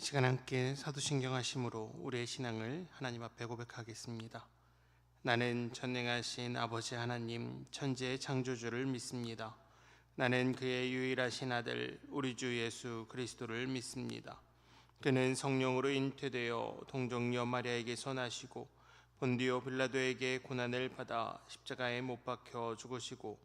시간 함께 사도신경하심으로 우리의 신앙을 하나님 앞에 고백하겠습니다. 나는 전능하신 아버지 하나님 천지의 창조주를 믿습니다. 나는 그의 유일하신 아들 우리 주 예수 그리스도를 믿습니다. 그는 성령으로 잉태되어 동정녀 마리아에게서 나시고 본디오 빌라도에게 고난을 받아 십자가에 못 박혀 죽으시고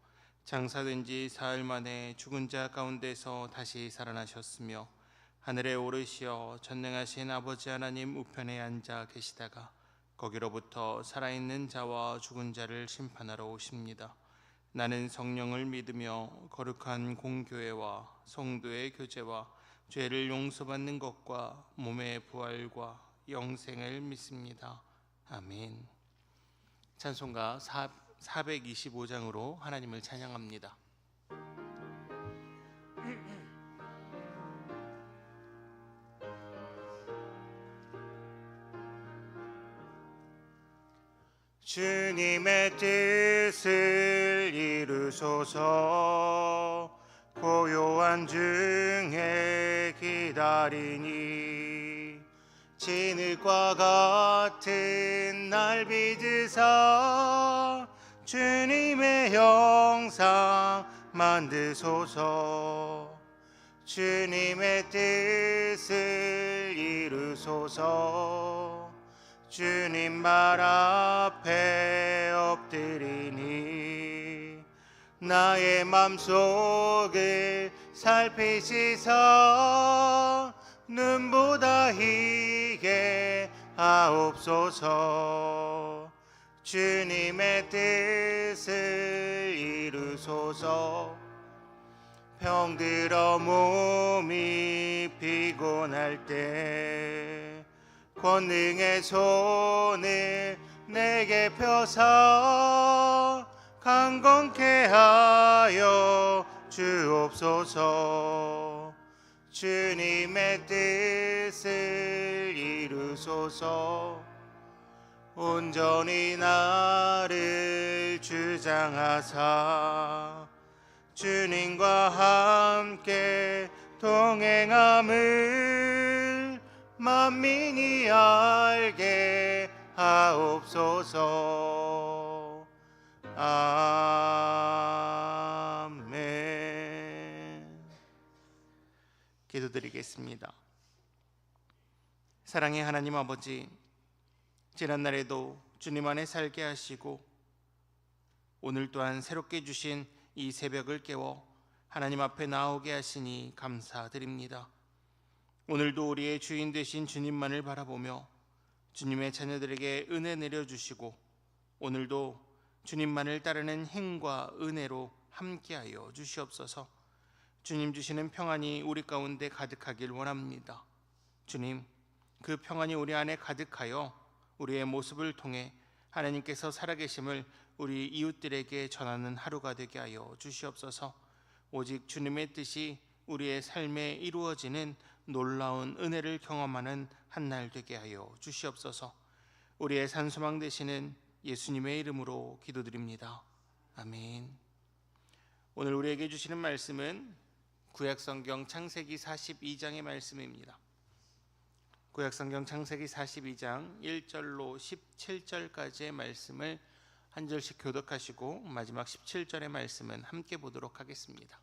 장사된 지 사흘 만에 죽은 자 가운데서 다시 살아나셨으며 하늘에 오르시어 전능하신 아버지 하나님 우편에 앉아 계시다가 거기로부터 살아있는 자와 죽은 자를 심판하러 오십니다. 나는 성령을 믿으며 거룩한 공교회와 성도의 교제와 죄를 용서받는 것과 몸의 부활과 영생을 믿습니다. 아멘. 찬송가 425장으로 하나님을 찬양합니다. 주님의 뜻을 이루소서. 고요한 중에 기다리니 진흙과 같은 날 빚으사 주님의 형상 만드소서. 주님의 뜻을 이루소서. 주님 말 앞에 엎드리니 나의 맘속을 살피시사 눈보다 희게 하옵소서. 주님의 뜻을 이루소서. 병들어 몸이 피곤할 때 권능의 손을 내게 펴사 강건케 하여 주옵소서. 주님의 뜻을 이루소서. 온전히 나를 주장하사 주님과 함께 동행함을 만민이 알게 하옵소서. 아멘. 기도드리겠습니다. 사랑의 하나님 아버지, 지난날에도 주님 안에 살게 하시고 오늘 또한 새롭게 주신 이 새벽을 깨워 하나님 앞에 나오게 하시니 감사드립니다. 오늘도 우리의 주인 되신 주님만을 바라보며 주님의 자녀들에게 은혜 내려주시고 오늘도 주님만을 따르는 힘과 은혜로 함께하여 주시옵소서. 주님 주시는 평안이 우리 가운데 가득하길 원합니다. 주님, 그 평안이 우리 안에 가득하여 우리의 모습을 통해 하나님께서 살아계심을 우리 이웃들에게 전하는 하루가 되게 하여 주시옵소서. 오직 주님의 뜻이 우리의 삶에 이루어지는 놀라운 은혜를 경험하는 한날 되게 하여 주시옵소서. 우리의 산소망 되시는 예수님의 이름으로 기도드립니다. 아멘. 오늘 우리에게 주시는 말씀은 구약성경 창세기 42장의 말씀입니다. 구약성경 창세기 42장 1절로 17절까지의 말씀을 한 절씩 교독하시고 마지막 17절의 말씀은 함께 보도록 하겠습니다.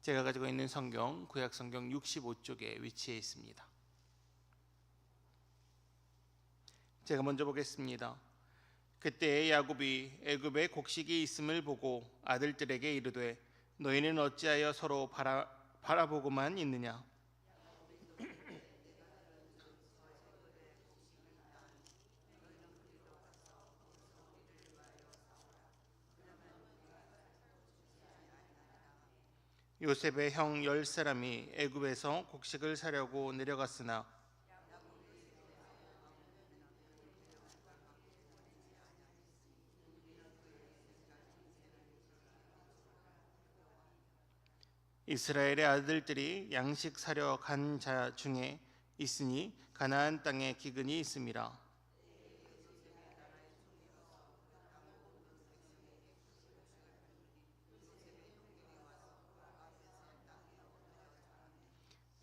제가 가지고 있는 성경 구약성경 65쪽에 위치해 있습니다. 제가 먼저 보겠습니다. 그때 야곱이 애굽에 곡식이 있음을 보고 아들들에게 이르되 너희는 어찌하여 서로 바라보고만 있느냐. 요셉의 형 10사람이 애굽에서 곡식을 사려고 내려갔으나 이스라엘의 아들들이 양식 사려 간 자 중에 있으니 가나안 땅에 기근이 있음이라.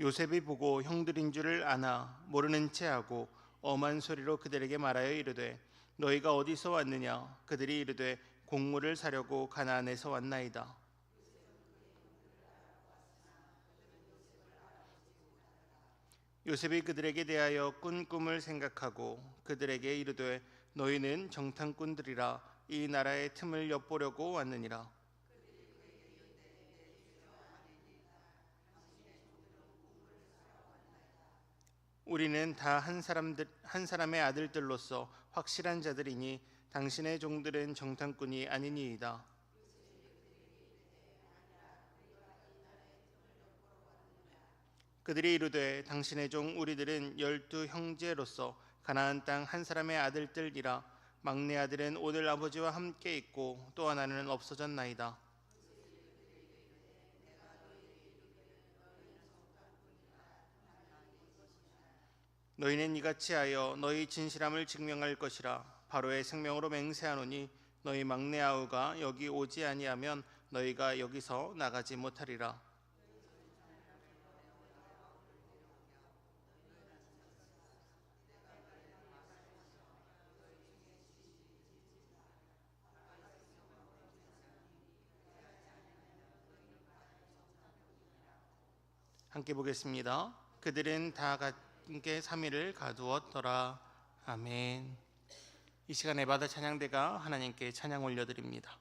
요셉이 보고 형들인 줄을 아나 모르는 체하고 엄한 소리로 그들에게 말하여 이르되 너희가 어디서 왔느냐? 그들이 이르되 곡물을 사려고 가나안에서 왔나이다. 요셉이 그들에게 대하여 꾼 꿈을 생각하고 그들에게 이르되 너희는 정탐꾼들이라 이 나라의 틈을 엿보려고 왔느니라. 우리는 다 한 사람의 아들들로서 확실한 자들이니 당신의 종들은 정탐꾼이 아니니이다. 그들이 이르되 당신의 종 우리들은 12 형제로서 가나안 땅 한 사람의 아들들이라. 막내 아들은 오늘 아버지와 함께 있고 또 하나는 없어졌나이다. 너희는 이같이 하여 너희 진실함을 증명할 것이라. 바로의 생명으로 맹세하노니 너희 막내 아우가 여기 오지 아니하면 너희가 여기서 나가지 못하리라. 함께 보겠습니다. 그들은 다 함께 3일을 가두었더라. 아멘. 이 시간에 마다 찬양대가 하나님께 찬양 올려드립니다.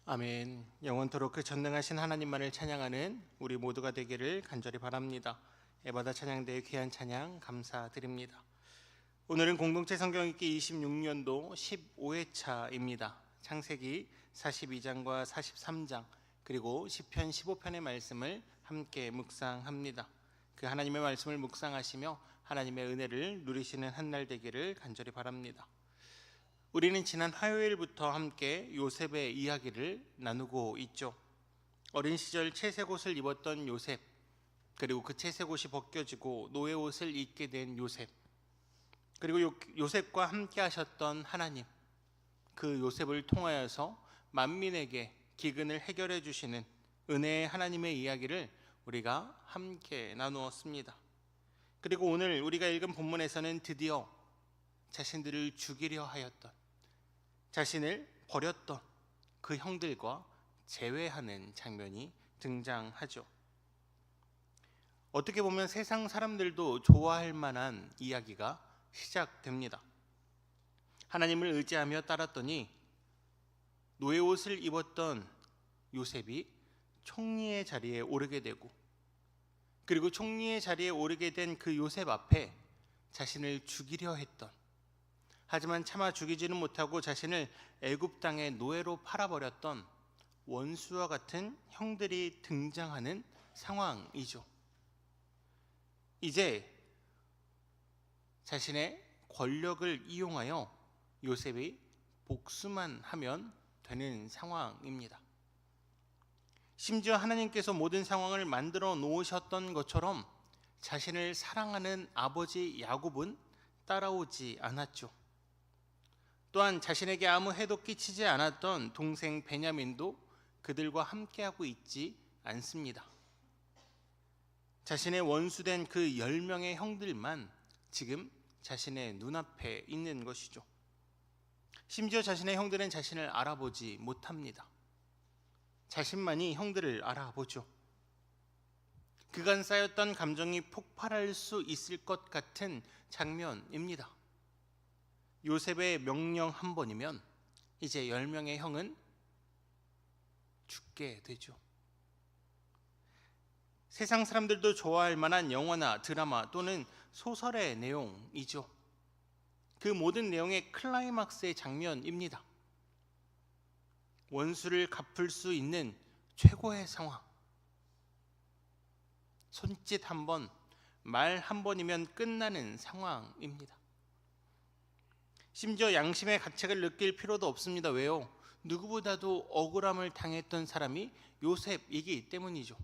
아멘. 영원토록 그 전능하신 하나님만을 찬양하는 우리 모두가 되기를 간절히 바랍니다. 에바다 찬양대의 귀한 찬양 감사드립니다. 오늘은 공동체 성경 읽기 26년도 15회차입니다. 창세기 42장과 43장 그리고 시편 15편의 말씀을 함께 묵상합니다. 그 하나님의 말씀을 묵상하시며 하나님의 은혜를 누리시는 한 날 되기를 간절히 바랍니다. 우리는 지난 화요일부터 함께 요셉의 이야기를 나누고 있죠. 어린 시절 채색 옷을 입었던 요셉, 그리고 그 채색 옷이 벗겨지고 노예 옷을 입게 된 요셉, 그리고 요셉과 함께 하셨던 하나님, 그 요셉을 통하여서 만민에게 기근을 해결해 주시는 은혜의 하나님의 이야기를 우리가 함께 나누었습니다. 그리고 오늘 우리가 읽은 본문에서는 드디어 자신들을 죽이려 하였던, 자신을 버렸던 그 형들과 재회하는 장면이 등장하죠. 어떻게 보면 세상 사람들도 좋아할 만한 이야기가 시작됩니다. 하나님을 의지하며 따랐더니 노예 옷을 입었던 요셉이 총리의 자리에 오르게 되고, 그리고 총리의 자리에 오르게 된 그 요셉 앞에 자신을 죽이려 했던, 하지만 차마 죽이지는 못하고 자신을 애굽 땅의 노예로 팔아버렸던 원수와 같은 형들이 등장하는 상황이죠. 이제 자신의 권력을 이용하여 요셉이 복수만 하면 되는 상황입니다. 심지어 하나님께서 모든 상황을 만들어 놓으셨던 것처럼 자신을 사랑하는 아버지 야곱은 따라오지 않았죠. 또한 자신에게 아무 해도 끼치지 않았던 동생 베냐민도 그들과 함께하고 있지 않습니다. 자신의 원수된 그 10명의 형들만 지금 자신의 눈앞에 있는 것이죠. 심지어 자신의 형들은 자신을 알아보지 못합니다. 자신만이 형들을 알아보죠. 그간 쌓였던 감정이 폭발할 수 있을 것 같은 장면입니다. 요셉의 명령 한 번이면 이제 10명의 형은 죽게 되죠. 세상 사람들도 좋아할 만한 영화나 드라마 또는 소설의 내용이죠. 그 모든 내용의 클라이막스의 장면입니다. 원수를 갚을 수 있는 최고의 상황. 손짓 한 번, 말 한 번이면 끝나는 상황입니다. 심지어 양심의 가책을 느낄 필요도 없습니다. 왜요? 누구보다도 억울함을 당했던 사람이 요셉이기 때문이죠.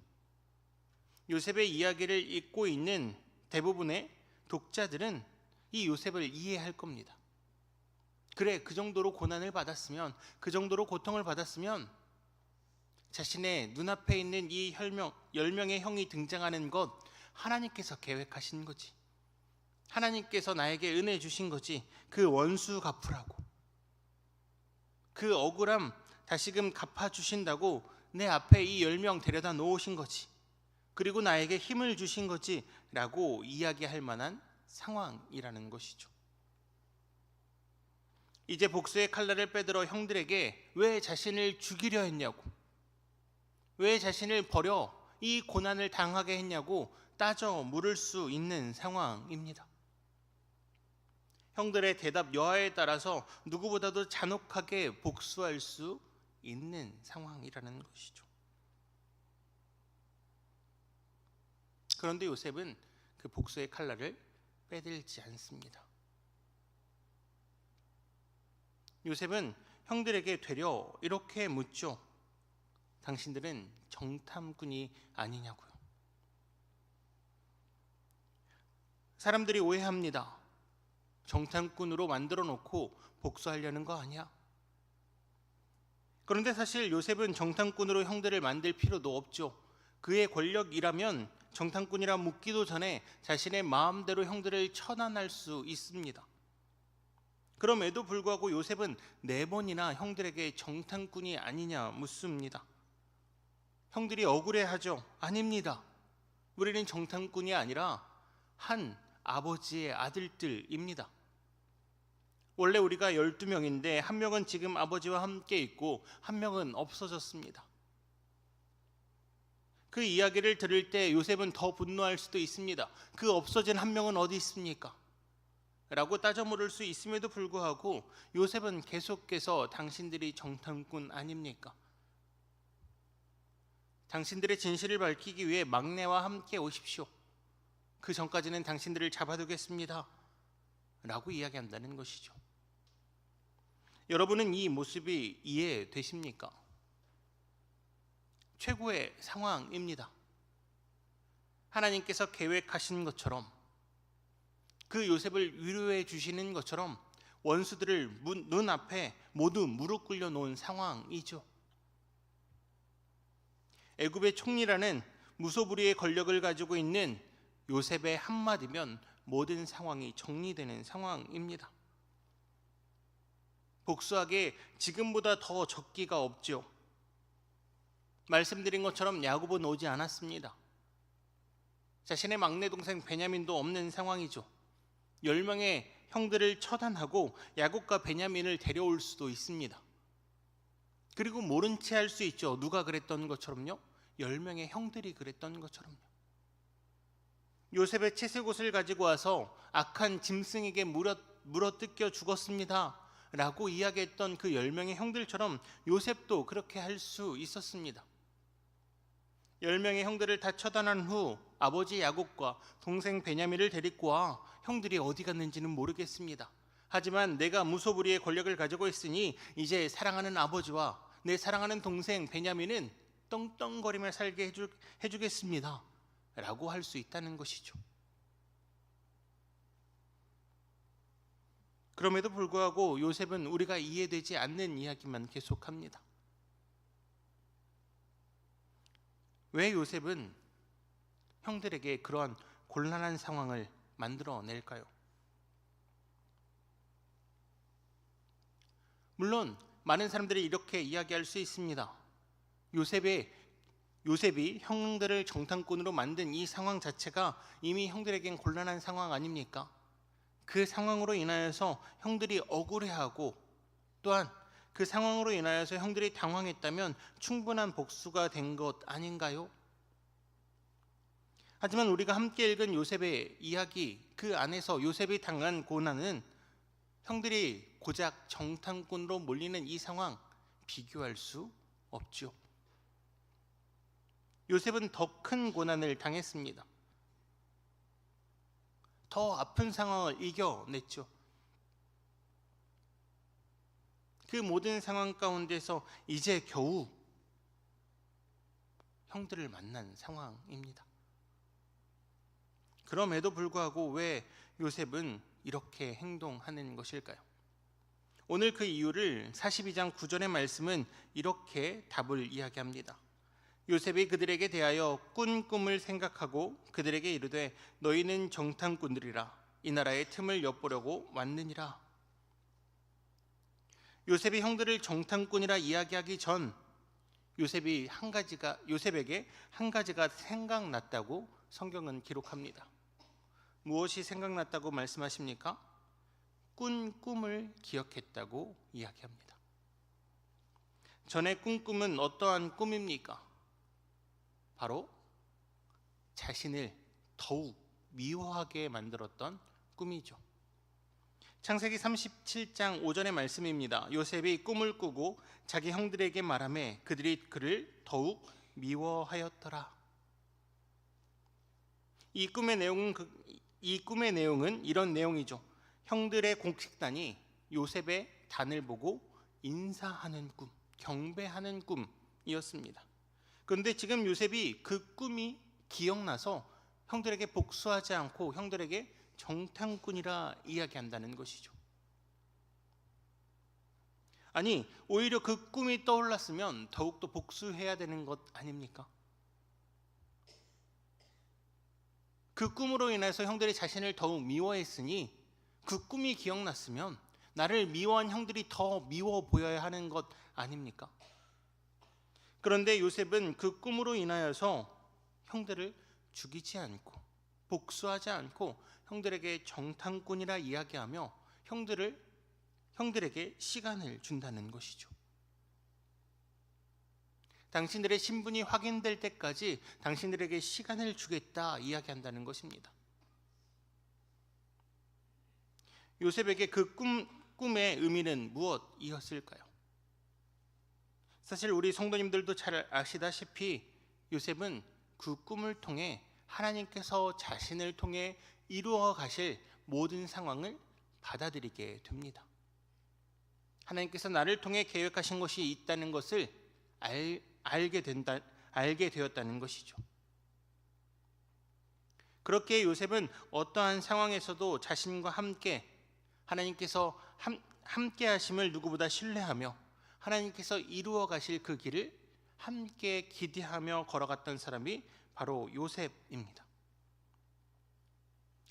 요셉의 이야기를 읽고 있는 대부분의 독자들은 이 요셉을 이해할 겁니다. 그래, 그 정도로 고난을 받았으면, 그 정도로 고통을 받았으면 자신의 눈앞에 있는 이 10명의 형이 등장하는 것 하나님께서 계획하신 거지. 하나님께서 나에게 은혜 주신 거지. 그 원수 갚으라고. 그 억울함 다시금 갚아주신다고 내 앞에 이 10명 데려다 놓으신 거지. 그리고 나에게 힘을 주신 거지 라고 이야기할 만한 상황이라는 것이죠. 이제 복수의 칼날을 빼들어 형들에게 왜 자신을 죽이려 했냐고, 왜 자신을 버려 이 고난을 당하게 했냐고 따져 물을 수 있는 상황입니다. 형들의 대답 여하에 따라서 누구보다도 잔혹하게 복수할 수 있는 상황이라는 것이죠. 그런데 요셉은 그 복수의 칼날을 빼들지 않습니다. 요셉은 형들에게 되려 이렇게 묻죠. 당신들은 정탐꾼이 아니냐고요. 사람들이 오해합니다. 정탐꾼으로 만들어 놓고 복수하려는 거 아니야? 그런데 사실 요셉은 정탐꾼으로 형들을 만들 필요도 없죠. 그의 권력이라면 정탐꾼이라 묻기도 전에 자신의 마음대로 형들을 처단할 수 있습니다. 그럼에도 불구하고 요셉은 4번이나 형들에게 정탐꾼이 아니냐 묻습니다. 형들이 억울해하죠. 아닙니다. 우리는 정탐꾼이 아니라 한 아버지의 아들들입니다. 원래 우리가 12명인데 한 명은 지금 아버지와 함께 있고 한 명은 없어졌습니다. 그 이야기를 들을 때 요셉은 더 분노할 수도 있습니다. 그 없어진 한 명은 어디 있습니까? 라고 따져 물을 수 있음에도 불구하고 요셉은 계속해서 당신들이 정탐꾼 아닙니까? 당신들의 진실을 밝히기 위해 막내와 함께 오십시오. 그 전까지는 당신들을 잡아두겠습니다. 라고 이야기한다는 것이죠. 여러분은 이 모습이 이해되십니까? 최고의 상황입니다. 하나님께서 계획하신 것처럼, 그 요셉을 위로해 주시는 것처럼 원수들을 눈앞에 모두 무릎 꿇려 놓은 상황이죠. 애굽의 총리라는 무소불위의 권력을 가지고 있는 요셉의 한마디면 모든 상황이 정리되는 상황입니다. 복수하기에 지금보다 더 적기가 없죠. 말씀드린 것처럼 야곱은 오지 않았습니다. 자신의 막내 동생 베냐민도 없는 상황이죠. 10명의 형들을 처단하고 야곱과 베냐민을 데려올 수도 있습니다. 그리고 모른 채 할 수 있죠. 누가 그랬던 것처럼요? 10명의 형들이 그랬던 것처럼요. 요셉의 채색옷을 가지고 와서 악한 짐승에게 물어뜯겨 죽었습니다 라고 이야기했던 그 10명의 형들처럼 요셉도 그렇게 할 수 있었습니다. 10명의 형들을 다 처단한 후 아버지 야곱과 동생 베냐민을 데리고 와 형들이 어디 갔는지는 모르겠습니다. 하지만 내가 무소불위의 권력을 가지고 있으니 이제 사랑하는 아버지와 내 사랑하는 동생 베냐민은 떵떵거리며 살게 해주겠습니다 라고 할 수 있다는 것이죠. 그럼에도 불구하고 요셉은 우리가 이해되지 않는 이야기만 계속합니다. 왜 요셉은 형들에게 그러한 곤란한 상황을 만들어낼까요? 물론 많은 사람들이 이렇게 이야기할 수 있습니다. 요셉이 형들을 정탐꾼으로 만든 이 상황 자체가 이미 형들에겐 곤란한 상황 아닙니까? 그 상황으로 인하여서 형들이 억울해하고 또한 그 상황으로 인하여서 형들이 당황했다면 충분한 복수가 된 것 아닌가요? 하지만 우리가 함께 읽은 요셉의 이야기, 그 안에서 요셉이 당한 고난은 형들이 고작 정탐꾼으로 몰리는 이 상황 비교할 수 없죠. 요셉은 더 큰 고난을 당했습니다. 더 아픈 상황을 이겨냈죠. 그 모든 상황 가운데서 이제 겨우 형들을 만난 상황입니다. 그럼에도 불구하고 왜 요셉은 이렇게 행동하는 것일까요? 오늘 그 이유를 42장 9절의 말씀은 이렇게 답을 이야기합니다. 요셉이 그들에게 대하여 꾼 꿈을 생각하고 그들에게 이르되 너희는 정탐꾼들이라 이 나라의 틈을 엿보려고 왔느니라. 요셉이 형들을 정탐꾼이라 이야기하기 전 요셉에게 한 가지가 생각났다고 성경은 기록합니다. 무엇이 생각났다고 말씀하십니까? 꾼 꿈을 기억했다고 이야기합니다. 전에 꾼 꿈은 어떠한 꿈입니까? 바로 자신을 더욱 미워하게 만들었던 꿈이죠. 창세기 37장 5절의 말씀입니다. 요셉이 꿈을 꾸고 자기 형들에게 말하매 그들이 그를 더욱 미워하였더라. 이 꿈의 내용은 이런 내용이죠. 형들의 공식단이 요셉의 단을 보고 인사하는 꿈, 경배하는 꿈이었습니다. 그런데 지금 요셉이 그 꿈이 기억나서 형들에게 복수하지 않고 형들에게 정탐꾼이라 이야기한다는 것이죠. 아니, 오히려 그 꿈이 떠올랐으면 더욱더 복수해야 되는 것 아닙니까? 그 꿈으로 인해서 형들이 자신을 더욱 미워했으니 그 꿈이 기억났으면 나를 미워한 형들이 더 미워 보여야 하는 것 아닙니까? 그런데 요셉은 그 꿈으로 인하여서 형들을 죽이지 않고 복수하지 않고 형들에게 정탐꾼이라 이야기하며 형들에게 시간을 준다는 것이죠. 당신들의 신분이 확인될 때까지 당신들에게 시간을 주겠다 이야기한다는 것입니다. 요셉에게 그 꿈의 의미는 무엇이었을까요? 사실 우리 성도님들도 잘 아시다시피 요셉은 그 꿈을 통해 하나님께서 자신을 통해 이루어 가실 모든 상황을 받아들이게 됩니다. 하나님께서 나를 통해 계획하신 것이 있다는 것을 알게 되었다는 것이죠. 그렇게 요셉은 어떠한 상황에서도 자신과 함께 하나님께서 함께 하심을 누구보다 신뢰하며 하나님께서 이루어 가실 그 길을 함께 기대하며 걸어갔던 사람이 바로 요셉입니다.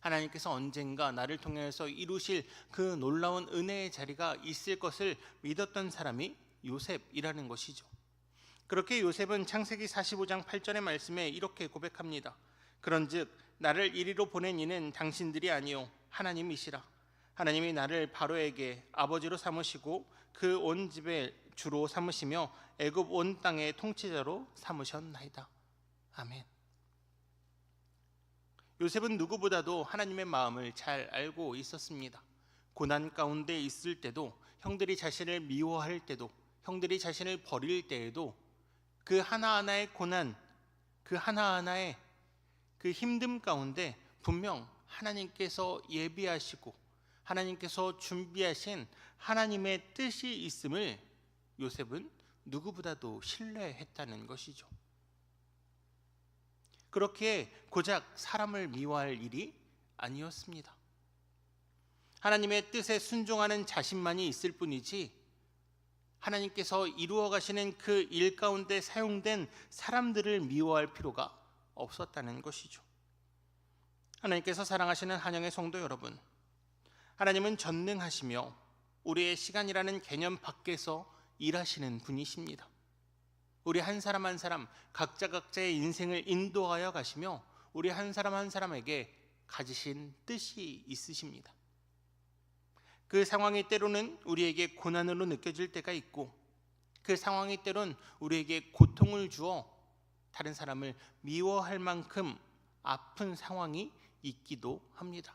하나님께서 언젠가 나를 통해서 이루실 그 놀라운 은혜의 자리가 있을 것을 믿었던 사람이 요셉이라는 것이죠. 그렇게 요셉은 창세기 45장 8절의 말씀에 이렇게 고백합니다. 그런즉 나를 이리로 보낸 이는 당신들이 아니요 하나님이시라. 하나님이 나를 바로에게 아버지로 삼으시고 그 온 집의 주로 삼으시며 애굽 온 땅의 통치자로 삼으셨나이다. 아멘. 요셉은 누구보다도 하나님의 마음을 잘 알고 있었습니다. 고난 가운데 있을 때도, 형들이 자신을 미워할 때도, 형들이 자신을 버릴 때에도 그 하나하나의 고난, 그 하나하나의 그 힘듦 가운데 분명 하나님께서 예비하시고 하나님께서 준비하신 하나님의 뜻이 있음을 요셉은 누구보다도 신뢰했다는 것이죠. 그렇게 고작 사람을 미워할 일이 아니었습니다. 하나님의 뜻에 순종하는 자신만이 있을 뿐이지 하나님께서 이루어 가시는 그 일 가운데 사용된 사람들을 미워할 필요가 없었다는 것이죠. 하나님께서 사랑하시는 한영의 성도 여러분, 하나님은 전능하시며 우리의 시간이라는 개념 밖에서 일하시는 분이십니다. 우리 한 사람 한 사람 각자의 인생을 인도하여 가시며 우리 한 사람에게 가지신 뜻이 있으십니다. 그 상황이 때로는 우리에게 고난으로 느껴질 때가 있고, 그 상황이 때로는 우리에게 고통을 주어 다른 사람을 미워할 만큼 아픈 상황이 있기도 합니다.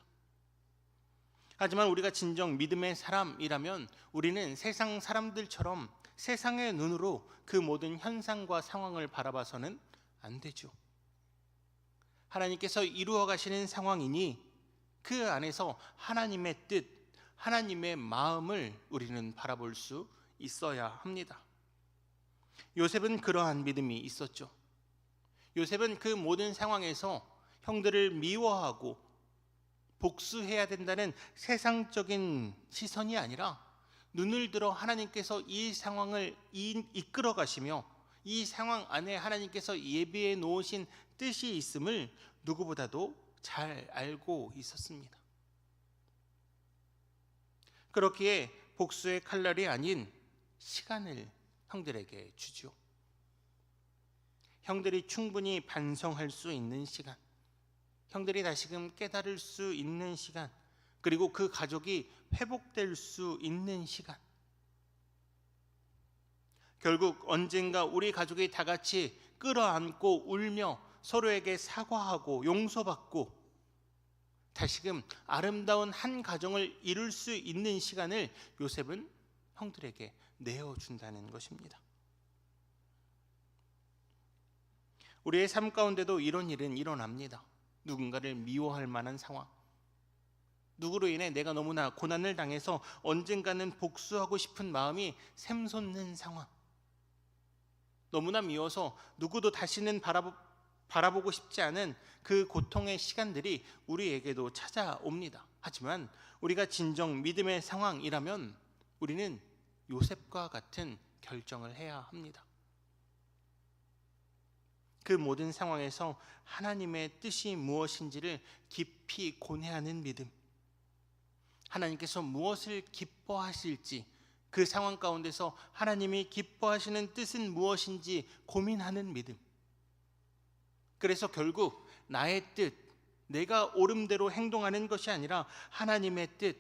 하지만 우리가 진정 믿음의 사람이라면 우리는 세상 사람들처럼 세상의 눈으로 그 모든 현상과 상황을 바라봐서는 안 되죠. 하나님께서 이루어 가시는 상황이니 그 안에서 하나님의 뜻, 하나님의 마음을 우리는 바라볼 수 있어야 합니다. 요셉은 그러한 믿음이 있었죠. 요셉은 그 모든 상황에서 형들을 미워하고 복수해야 된다는 세상적인 시선이 아니라 눈을 들어 하나님께서 이 상황을 이끌어 가시며 이 상황 안에 하나님께서 예비해 놓으신 뜻이 있음을 누구보다도 잘 알고 있었습니다. 그렇기에 복수의 칼날이 아닌 시간을 형들에게 주죠. 형들이 충분히 반성할 수 있는 시간, 형들이 다시금 깨달을 수 있는 시간, 그리고 그 가족이 회복될 수 있는 시간. 결국 언젠가 우리 가족이 다 같이 끌어안고 울며 서로에게 사과하고 용서받고 다시금 아름다운 한 가정을 이룰 수 있는 시간을 요셉은 형들에게 내어준다는 것입니다. 우리의 삶 가운데도 이런 일은 일어납니다. 누군가를 미워할 만한 상황, 누구로 인해 내가 너무나 고난을 당해서 언젠가는 복수하고 싶은 마음이 샘솟는 상황, 너무나 미워서 누구도 다시는 바라보고 싶지 않은 그 고통의 시간들이 우리에게도 찾아옵니다. 하지만 우리가 진정 믿음의 상황이라면 우리는 요셉과 같은 결정을 해야 합니다. 그 모든 상황에서 하나님의 뜻이 무엇인지를 깊이 고뇌하는 믿음, 하나님께서 무엇을 기뻐하실지, 그 상황 가운데서 하나님이 기뻐하시는 뜻은 무엇인지 고민하는 믿음. 그래서 결국 나의 뜻, 내가 옳음대로 행동하는 것이 아니라 하나님의 뜻,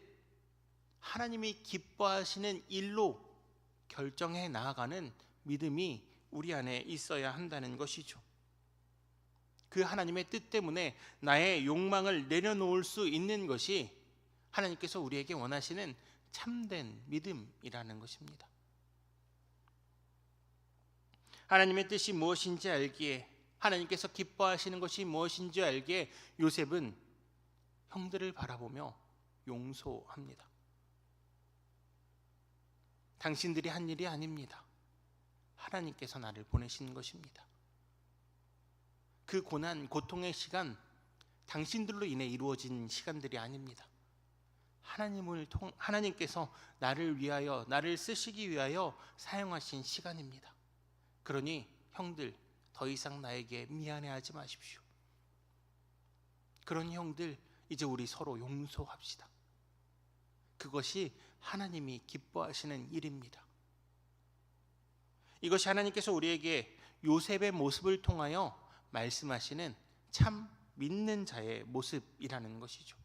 하나님이 기뻐하시는 일로 결정해 나아가는 믿음이 우리 안에 있어야 한다는 것이죠. 그 하나님의 뜻 때문에 나의 욕망을 내려놓을 수 있는 것이 하나님께서 우리에게 원하시는 참된 믿음이라는 것입니다. 하나님의 뜻이 무엇인지 알기에, 하나님께서 기뻐하시는 것이 무엇인지 알기에 요셉은 형들을 바라보며 용서합니다. 당신들이 한 일이 아닙니다. 하나님께서 나를 보내신 것입니다. 그 고난, 고통의 시간, 당신들로 인해 이루어진 시간들이 아닙니다. 하나님께서 나를 위하여, 나를 쓰시기 위하여 사용하신 시간입니다. 그러니 형들, 더 이상 나에게 미안해하지 마십시오. 그런 형들, 이제 우리 서로 용서합시다. 그것이 하나님이 기뻐하시는 일입니다. 이것이 하나님께서 우리에게 요셉의 모습을 통하여 말씀하시는 참 믿는 자의 모습이라는 것이죠.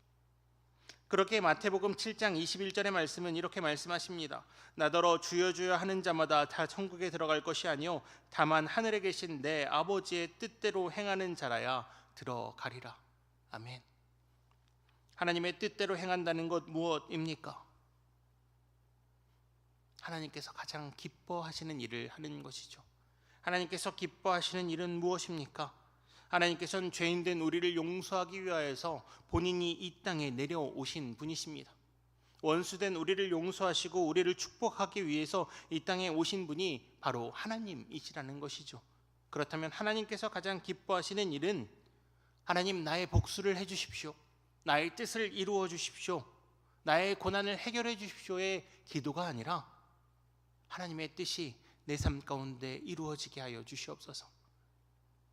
그렇게 마태복음 7장 21절의 말씀은 이렇게 말씀하십니다. 나더러 주여 주여 하는 자마다 다 천국에 들어갈 것이 아니요 다만 하늘에 계신 내 아버지의 뜻대로 행하는 자라야 들어가리라. 아멘. 하나님의 뜻대로 행한다는 것 무엇입니까? 하나님께서 가장 기뻐하시는 일을 하는 것이죠. 하나님께서 기뻐하시는 일은 무엇입니까? 하나님께서는 죄인된 우리를 용서하기 위하여서 본인이 이 땅에 내려오신 분이십니다. 원수된 우리를 용서하시고 우리를 축복하기 위해서 이 땅에 오신 분이 바로 하나님이시라는 것이죠. 그렇다면 하나님께서 가장 기뻐하시는 일은 하나님 나의 복수를 해주십시오, 나의 뜻을 이루어 주십시오, 나의 고난을 해결해 주십시오의 기도가 아니라 하나님의 뜻이 내 삶 가운데 이루어지게 하여 주시옵소서.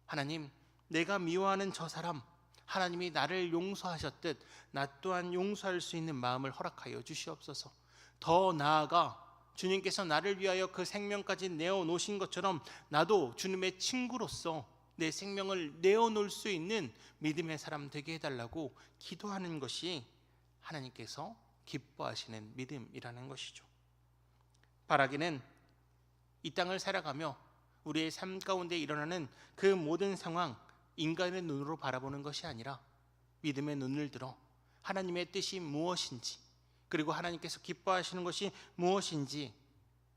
하나님, 내가 미워하는 저 사람, 하나님이 나를 용서하셨듯 나 또한 용서할 수 있는 마음을 허락하여 주시옵소서. 더 나아가 주님께서 나를 위하여 그 생명까지 내어놓으신 것처럼 나도 주님의 친구로서 내 생명을 내어놓을 수 있는 믿음의 사람 되게 해달라고 기도하는 것이 하나님께서 기뻐하시는 믿음이라는 것이죠. 바라기는 이 땅을 살아가며 우리의 삶 가운데 일어나는 그 모든 상황, 인간의 눈으로 바라보는 것이 아니라 믿음의 눈을 들어 하나님의 뜻이 무엇인지, 그리고 하나님께서 기뻐하시는 것이 무엇인지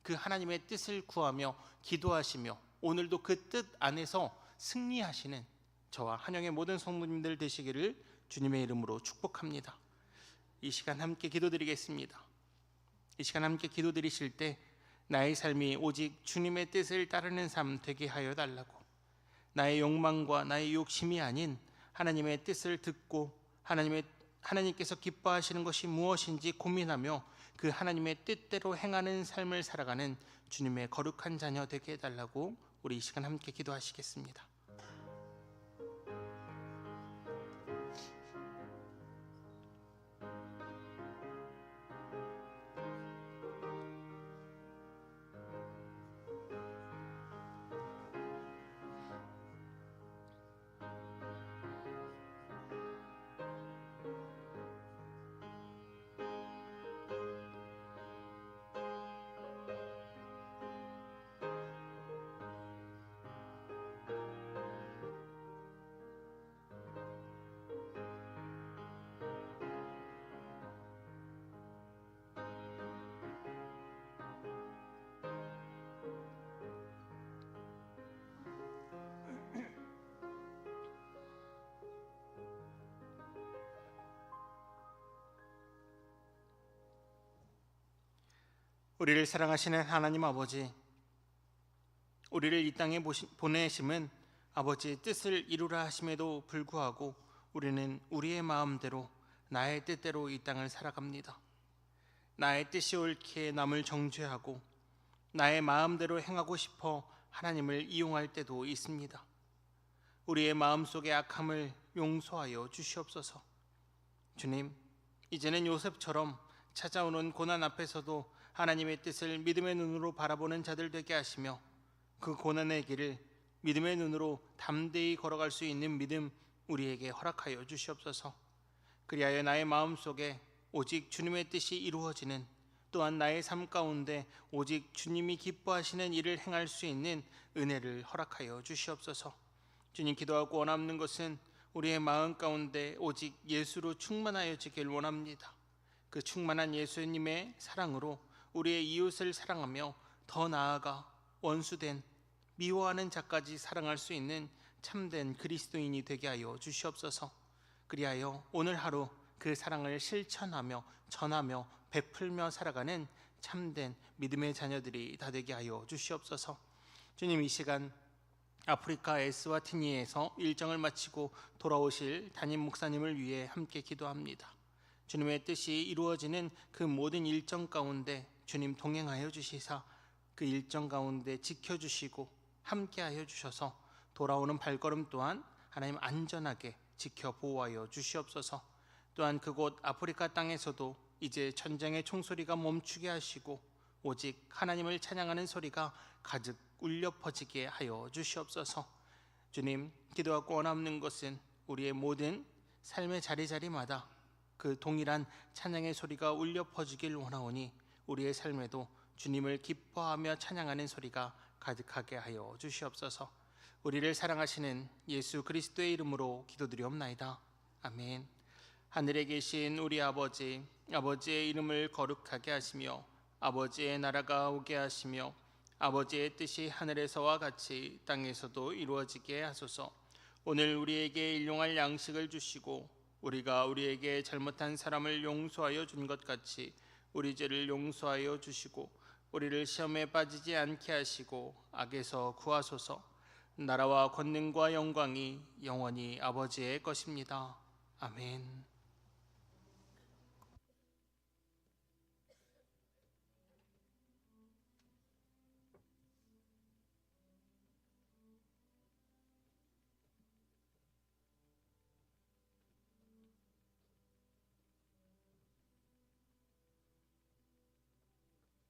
그 하나님의 뜻을 구하며 기도하시며 오늘도 그 뜻 안에서 승리하시는 저와 한영의 모든 성도님들 되시기를 주님의 이름으로 축복합니다. 이 시간 함께 기도드리겠습니다. 이 시간 함께 기도드리실 때 나의 삶이 오직 주님의 뜻을 따르는 삶 되게 하여 달라고, 나의 욕망과 나의 욕심이 아닌 하나님의 뜻을 듣고 하나님께서 기뻐하시는 것이 무엇인지 고민하며 그 하나님의 뜻대로 행하는 삶을 살아가는 주님의 거룩한 자녀 되게 해달라고 우리 이 시간 함께 기도하시겠습니다. 우리를 사랑하시는 하나님 아버지, 우리를 이 땅에 보내심은 아버지의 뜻을 이루라 하심에도 불구하고 우리는 우리의 마음대로 나의 뜻대로 이 땅을 살아갑니다. 나의 뜻이 옳기에 남을 정죄하고 나의 마음대로 행하고 싶어 하나님을 이용할 때도 있습니다. 우리의 마음속의 악함을 용서하여 주시옵소서. 주님, 이제는 요셉처럼 찾아오는 고난 앞에서도 하나님의 뜻을 믿음의 눈으로 바라보는 자들 되게 하시며 그 고난의 길을 믿음의 눈으로 담대히 걸어갈 수 있는 믿음 우리에게 허락하여 주시옵소서. 그리하여 나의 마음속에 오직 주님의 뜻이 이루어지는, 또한 나의 삶 가운데 오직 주님이 기뻐하시는 일을 행할 수 있는 은혜를 허락하여 주시옵소서. 주님, 기도하고 원하는 것은 우리의 마음 가운데 오직 예수로 충만하여지길 원합니다. 그 충만한 예수님의 사랑으로 우리의 이웃을 사랑하며 더 나아가 원수된 미워하는 자까지 사랑할 수 있는 참된 그리스도인이 되게 하여 주시옵소서. 그리하여 오늘 하루 그 사랑을 실천하며 전하며 베풀며 살아가는 참된 믿음의 자녀들이 다 되게 하여 주시옵소서. 주님, 이 시간 아프리카 에스와티니에서 일정을 마치고 돌아오실 담임 목사님을 위해 함께 기도합니다. 주님의 뜻이 이루어지는 그 모든 일정 가운데 주님 동행하여 주시사 그 일정 가운데 지켜주시고 함께하여 주셔서 돌아오는 발걸음 또한 하나님 안전하게 지켜 보호하여 주시옵소서. 또한 그곳 아프리카 땅에서도 이제 전쟁의 총소리가 멈추게 하시고 오직 하나님을 찬양하는 소리가 가득 울려 퍼지게 하여 주시옵소서. 주님, 기도하고 원하는 것은 우리의 모든 삶의 자리자리마다 그 동일한 찬양의 소리가 울려 퍼지길 원하오니 우리의 삶에도 주님을 기뻐하며 찬양하는 소리가 가득하게 하여 주시옵소서. 우리를 사랑하시는 예수 그리스도의 이름으로 기도드리옵나이다. 아멘. 하늘에 계신 우리 아버지, 아버지의 이름을 거룩하게 하시며 아버지의 나라가 오게 하시며 아버지의 뜻이 하늘에서와 같이 땅에서도 이루어지게 하소서. 오늘 우리에게 일용할 양식을 주시고 우리가 우리에게 잘못한 사람을 용서하여 준 것 같이 우리 죄를 용서하여 주시고 우리를 시험에 빠지지 않게 하시고 악에서 구하소서. 나라와 권능과 영광이 영원히 아버지의 것입니다. 아멘.